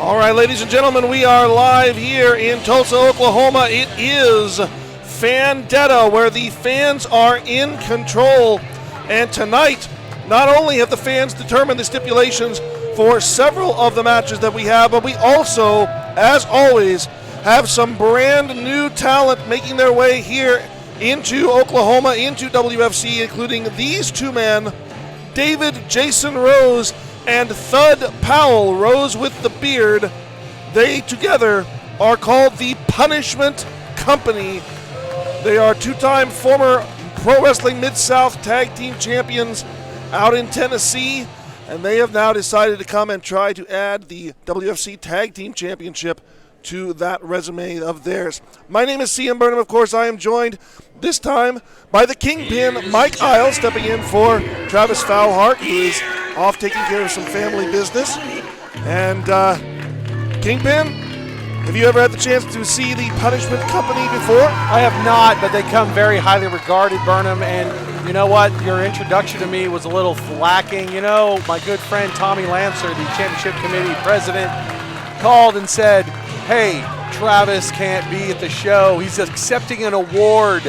All right, ladies and gentlemen, we are live here in Tulsa, Oklahoma. It is Fandetta, where the fans are in control. And tonight, not only have the fans determined the stipulations for several of the matches that we have, but we also, as always, have some brand new talent making their way here into Oklahoma, into WFC, including these two men, David Jason Rose and Thud Powell, Rose with the beard. They together are called the Punishment Company. They are two-time former Pro Wrestling Mid-South Tag Team Champions out in Tennessee, and they have now decided to come and try to add the WFC Tag Team Championship to that resume of theirs. My name is CM Burnham. Of course, I am joined this time by the Kingpin, Mike Isles, stepping in for Travis Fowlhart, who is off taking care of some family business. And Kingpin, have you ever had the chance to see the Punishment Company before? I have not, but they come very highly regarded, Burnham, and you know what? Your introduction to me was a little lacking. You know, my good friend Tommy Lancer, the Championship Committee president, called and said, hey, Travis can't be at the show. He's accepting an award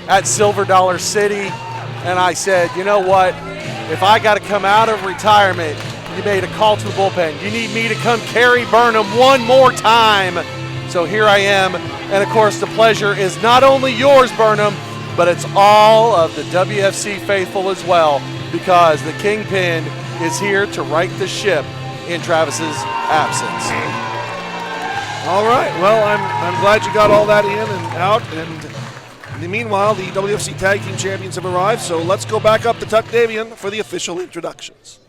at Silver Dollar City. And I said, you know what? If I got to come out of retirement, you made a call to the bullpen. You need me to come carry Burnham one more time. So here I am. And, of course, the pleasure is not only yours, Burnham, but it's all of the WFC faithful as well, because the Kingpin is here to right the ship in Travis's absence. All right. Well, I'm glad you got all that in and out. And meanwhile, the WFC Tag Team Champions have arrived, so let's go back up to Tuck Davian for the official introductions.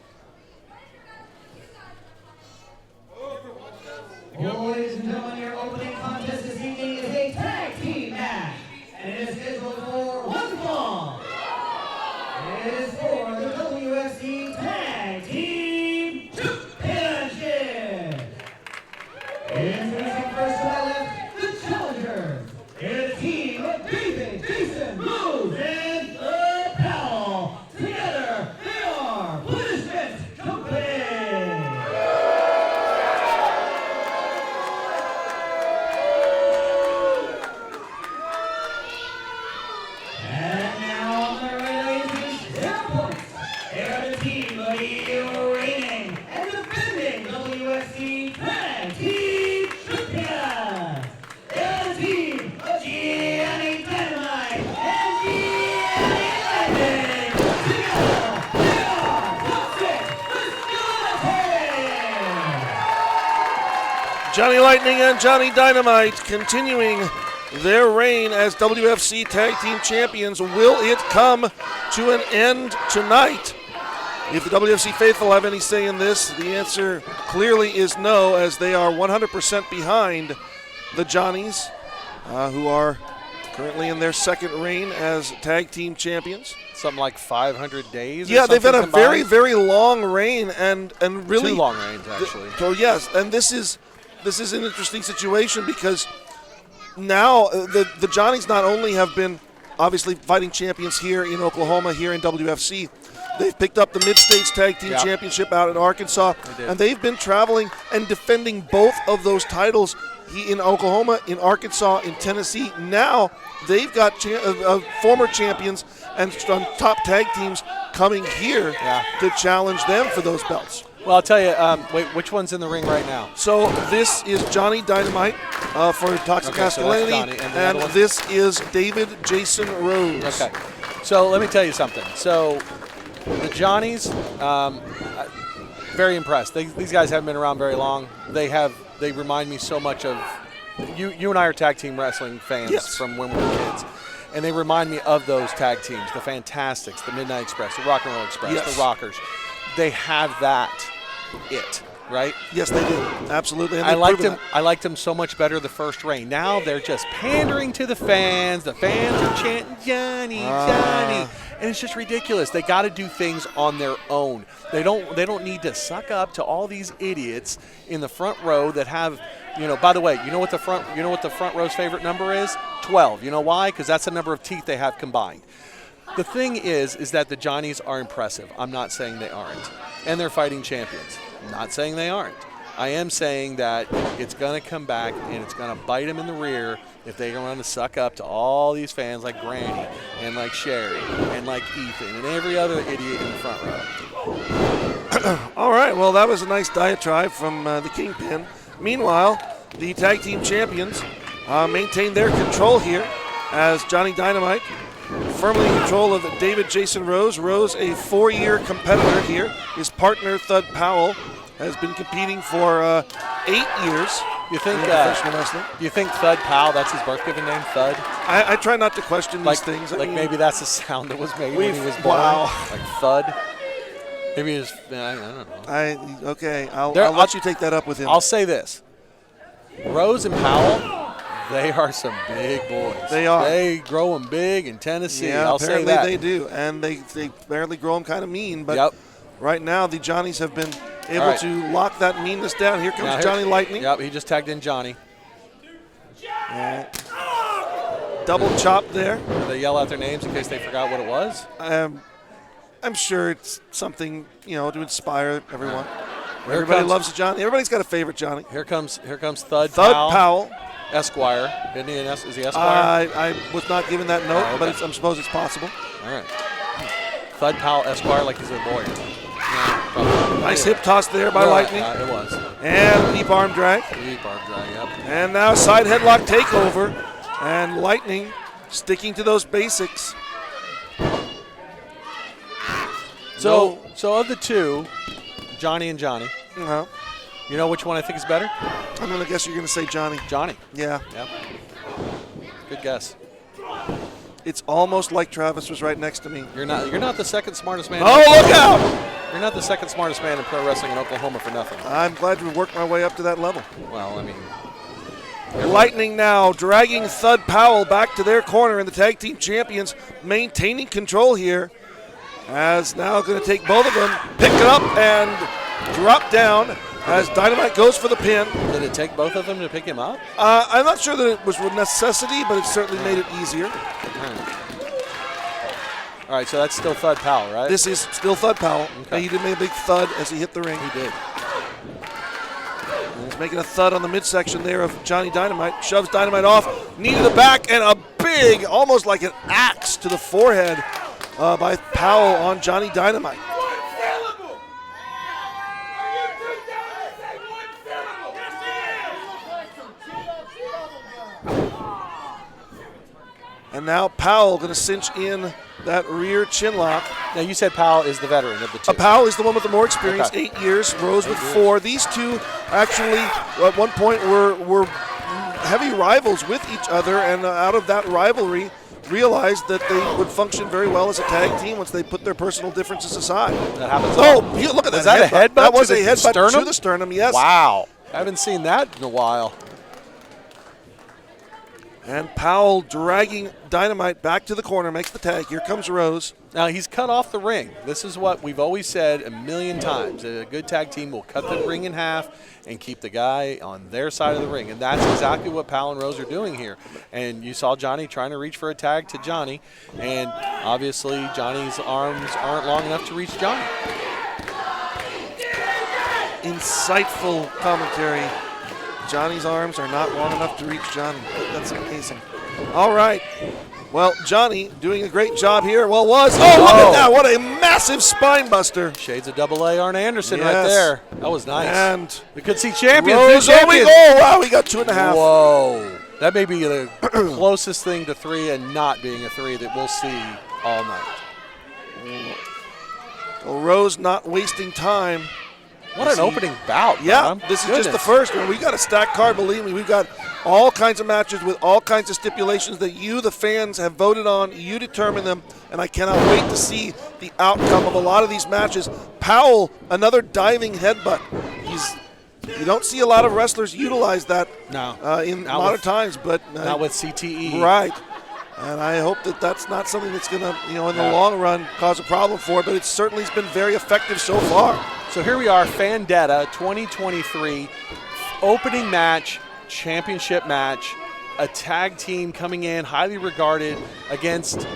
Ladies and gentlemen, your opening contest this evening is a tag team match, and it is scheduled for one fall. It is for the WFC Tag Team Championship. Introducing first to my left, the challengers. It's a team of David, Jason, Rose, and Thud Powell. Together, they are Punishment Company. And now on the right, their opponents. They are the team of the reigning and defending WFC Tag Team Champions. They are the team of Gianni Dynamite and Gianni Lightning. Together, they are Toxic Masculinity. Johnny Lightning and Johnny Dynamite continuing their reign as WFC Tag Team Champions. Will it come to an end tonight? If the WFC faithful have any say in this, the answer clearly is no, as they are 100% behind the Johnnies, who are currently in their second reign as Tag Team Champions. Something like 500 days. Yeah, they've had a combined. very, very long reign, and really 2 long reigns actually. So yes, and this is an interesting situation because now the Johnnies not only have been obviously fighting champions here in Oklahoma, here in WFC, they've picked up the Mid-States Tag Team Championship out in Arkansas, and they've been traveling and defending both of those titles in Oklahoma, in Arkansas, in Tennessee. Now they've got former champions and top tag teams coming here to challenge them for those belts. Well, I'll tell you, wait, which one's in the ring right now? So this is Johnny Dynamite for Toxic Masculinity, and this is David Jason Rose. Okay, so let me tell you something. So the Johnnies, very impressed. These guys haven't been around very long. They remind me so much of you. You and I are tag team wrestling fans from when we were kids, and they remind me of those tag teams: the Fantastics, the Midnight Express, the Rock and Roll Express, the Rockers. They have that. Right? Yes, they do. Absolutely. And I liked them so much better the first reign. Now they're just pandering to the fans. The fans are chanting Johnny, Johnny, and it's just ridiculous. They got to do things on their own. They don't need to suck up to all these idiots in the front row that have, by the way, you know what the front row's favorite number is? 12. You know why? Because that's the number of teeth they have combined. The thing is that the Johnnies are impressive. I'm not saying they aren't. And they're fighting champions. I'm not saying they aren't. I am saying that it's going to come back and it's going to bite them in the rear if they want to suck up to all these fans like Granny and like Sherry and like Ethan and every other idiot in the front row. All right, well, that was a nice diatribe from the Kingpin. Meanwhile, the tag team champions maintain their control here as Johnny Dynamite firmly in control of David Jason Rose. Rose, a 4-year competitor here. His partner, Thud Powell, has been competing for 8 years. You think professional wrestling. You think Thud Powell, that's his birth given name, Thud? I try not to question these things. Like maybe that's the sound that was made when he was born. Wow. Like Thud. Maybe he was, I don't know. Okay, I'll let you take that up with him. I'll say this. Rose and Powell, they are some big boys. They are. They grow them big in Tennessee. Yeah, I'll say that. They do. And they apparently grow them kind of mean. But yep. Right now, the Johnnies have been able to lock that meanness down. Here comes Johnny Lightning. Yep, he just tagged in Johnny. Double chop there. Did they yell out their names in case they forgot what it was? I'm sure it's something, to inspire everyone. Everybody loves Johnny. Everybody's got a favorite Johnny. Here comes Thud Powell. Esquire. Isn't he is he Esquire? I was not given that note, but I suppose it's possible. All right. Thud Powell Esquire, like he's a lawyer. Yeah, nice hip toss there by Lightning. It was. And deep arm drag. Deep arm drag, yep. And now side headlock takeover. And Lightning sticking to those basics. So of the two, Johnny and Johnny, Uh-huh. you know which one I think is better? I'm going to guess you're going to say Johnny. Johnny. Yeah. Yep. Good guess. It's almost like Travis was right next to me. You're not the second smartest man. Oh, look out! You're not the second smartest man in pro wrestling in Oklahoma for nothing. I'm glad to work my way up to that level. Well, I mean, Lightning now dragging Thud Powell back to their corner, and the tag team champions maintaining control here. As now going to take both of them, pick it up and drop down as Dynamite goes for the pin. Did it take both of them to pick him up? I'm not sure that it was a necessity, but it certainly made it easier. All right, so that's still Thud Powell, right? This is still Thud Powell. Okay. He did make a big thud as he hit the ring. He did. And he's making a thud on the midsection there of Johnny Dynamite. Shoves Dynamite off, knee to the back, and a big, almost like an axe to the forehead by Powell on Johnny Dynamite. And now Powell going to cinch in that rear chin lock. Now, you said Powell is the veteran of the two. Powell is the one with the more experience, Okay. 8 years, Rose with 4. These two actually, at one point, were heavy rivals with each other, and out of that rivalry, realized that they would function very well as a tag team once they put their personal differences aside. That happens. Oh, look at that. Is that a headbutt? That was to a the headbutt sternum? to the sternum, yes. Wow. I haven't seen that in a while. And Powell dragging Dynamite back to the corner, makes the tag. Here comes Rose. Now, he's cut off the ring. This is what we've always said a million times. A good tag team will cut the ring in half and keep the guy on their side of the ring. And that's exactly what Powell and Rose are doing here. And you saw Johnny trying to reach for a tag to Johnny. And obviously, Johnny's arms aren't long enough to reach Johnny. Insightful commentary. Johnny's arms are not long enough to reach Johnny. That's amazing. All right. Well, Johnny doing a great job here. Well, look at that. What a massive spine buster. Shades of AA Arn Anderson right Yes. there. That was nice. And we could see champions. Rose, new champions. wow, we got 2.5. Whoa. That may be the closest thing to 3 and not being a 3 that we'll see all night. Well, Rose not wasting time. What an opening bout, Yeah, Tom. this is just the first one. We've got a stacked card, believe me. We've got all kinds of matches with all kinds of stipulations that you, the fans, have voted on. You determine them, and I cannot wait to see the outcome of a lot of these matches. Powell, another diving headbutt. You don't see a lot of wrestlers utilize that in modern times, but not with CTE. Right. And I hope that that's not something that's going to, in the long run, cause a problem for it. But it certainly has been very effective so far. So here we are, Fandetta 2023, opening match, championship match, a tag team coming in, highly regarded against,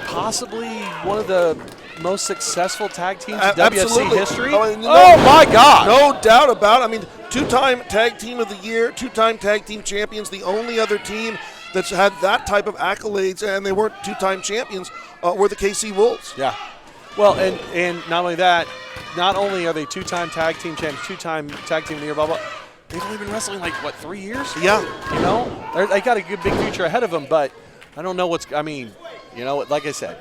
possibly one of the most successful tag teams in Absolutely. WFC history? Oh, no- Oh my God! No doubt about it. I mean, two-time tag team of the year, two-time tag team champions. The only other team that's had that type of accolades, and they weren't two-time champions, were the KC Wolves. Yeah. Well, and not only that, not only are they two-time tag team champions, two-time tag team of the year, blah, blah, they've only been wrestling like, what, 3 years? Yeah. You know? They got a good big future ahead of them, but I don't know what's – I mean, you know, like I said.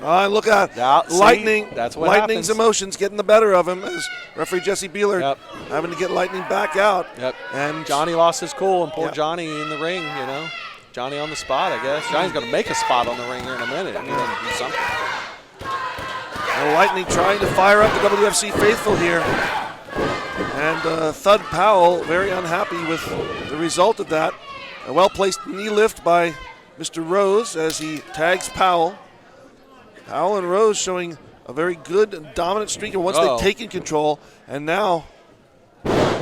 Look at see, Lightning. that's what Lightning's happens. Emotions getting the better of him as referee Jesse Beeler having to get Lightning back out. Yep. And Johnny lost his cool, and poor Yep. Johnny in the ring, you know. Johnny on the spot, I guess. Johnny's going to make a spot on the ring here in a minute. He's going to do something. And Lightning trying to fire up the WFC faithful here. And Thud Powell very unhappy with the result of that. A well-placed knee lift by Mr. Rose as he tags Powell. Powell and Rose showing a very good and dominant streak once they've taken control. And now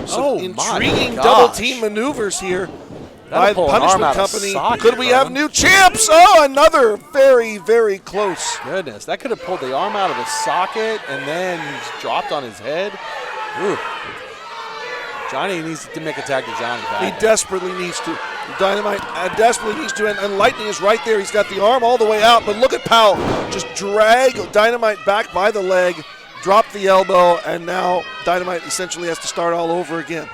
some intriguing double-team maneuvers here by the Punishment Company. Could we have new champs? Oh, another very, very close. Goodness, that could have pulled the arm out of the socket and then he's dropped on his head. Ooh. Johnny needs to make a tag to Johnny. He desperately needs to. Dynamite desperately needs to, and Lightning is right there. He's got the arm all the way out, but look at Powell. Just drag Dynamite back by the leg, drop the elbow, and now Dynamite essentially has to start all over again.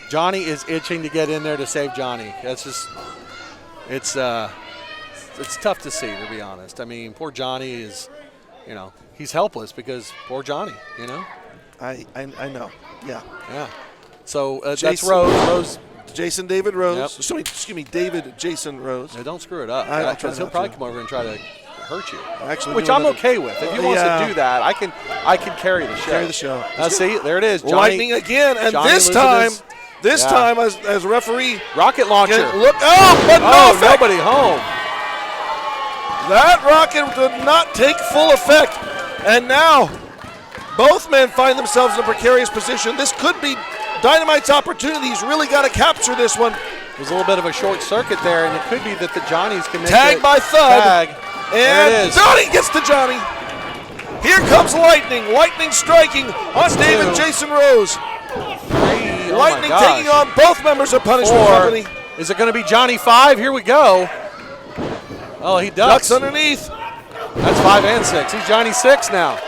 Johnny is itching to get in there to save Johnny. That's just, it's tough to see, to be honest. I mean, poor Johnny is, you know, he's helpless because poor Johnny, you know. I know, yeah. Yeah. So that's Rose. Jason David Rose. Yep. Excuse me, David Jason Rose. Now, don't screw it up, because he'll probably come over and try to hurt you. Which I'm okay with. If he wants to do that, I can carry the show. Carry the show. See, there it is. Johnny, Lightning again, and Johnny this time as referee. Rocket launcher. Look, but no effect. Nobody home. That rocket did not take full effect, and now both men find themselves in a precarious position. This could be Dynamite's opportunity. He's really got to capture this one. There's a little bit of a short circuit there, and it could be that the Johnnies can make tag it. By Thud. Tag. And there it is. Johnny gets to Johnny. Here comes Lightning. Lightning striking on David Jason Rose. Lightning taking on both members of Punishment Company. Is it going to be Johnny 5? Here we go. Oh, he ducks. Ducks underneath. That's 5 and 6. He's Johnny 6 now.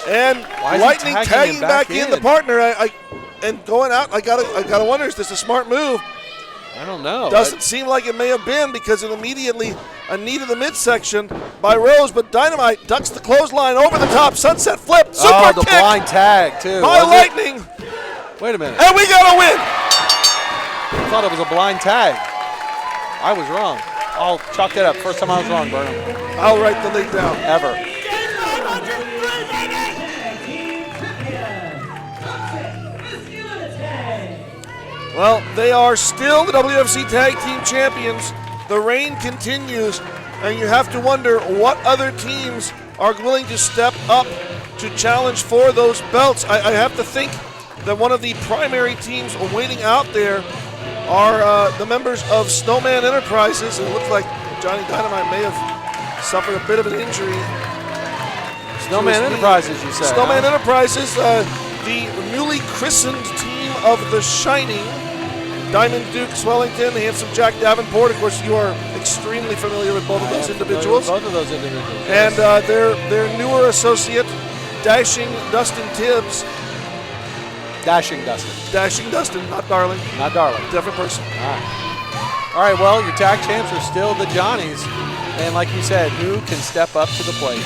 And Lightning tagging back in the partner. And going out, I gotta wonder, is this a smart move? I don't know. Doesn't seem like it may have been, because it immediately a knee to the midsection by Rose, but Dynamite ducks the clothesline over the top, sunset flip, super the kick blind tag too. by Lightning. Wait a minute. And we got a win. I thought it was a blind tag. I was wrong. I'll chalk that up. First time I was wrong, Burnham. I'll write the link down. Ever. Well, they are still the WFC Tag Team Champions. The reign continues, and you have to wonder what other teams are willing to step up to challenge for those belts. I have to think that one of the primary teams waiting out there are the members of Snowman Enterprises. It looks like Johnny Dynamite may have suffered a bit of an injury. Snowman Enterprises, you said. Snowman Enterprises, the newly christened team of The Shining. Diamond Duke Swellington, handsome Jack Davenport. Of course, you are extremely familiar with both of those individuals. Both of those individuals. And their newer associate, Dashing Dustin Tibbs. Dashing Dustin. Dashing Dustin, not Darling. Not Darling. Different person. All right, well, your tag champs are still the Johnnies. And like you said, who can step up to the plate?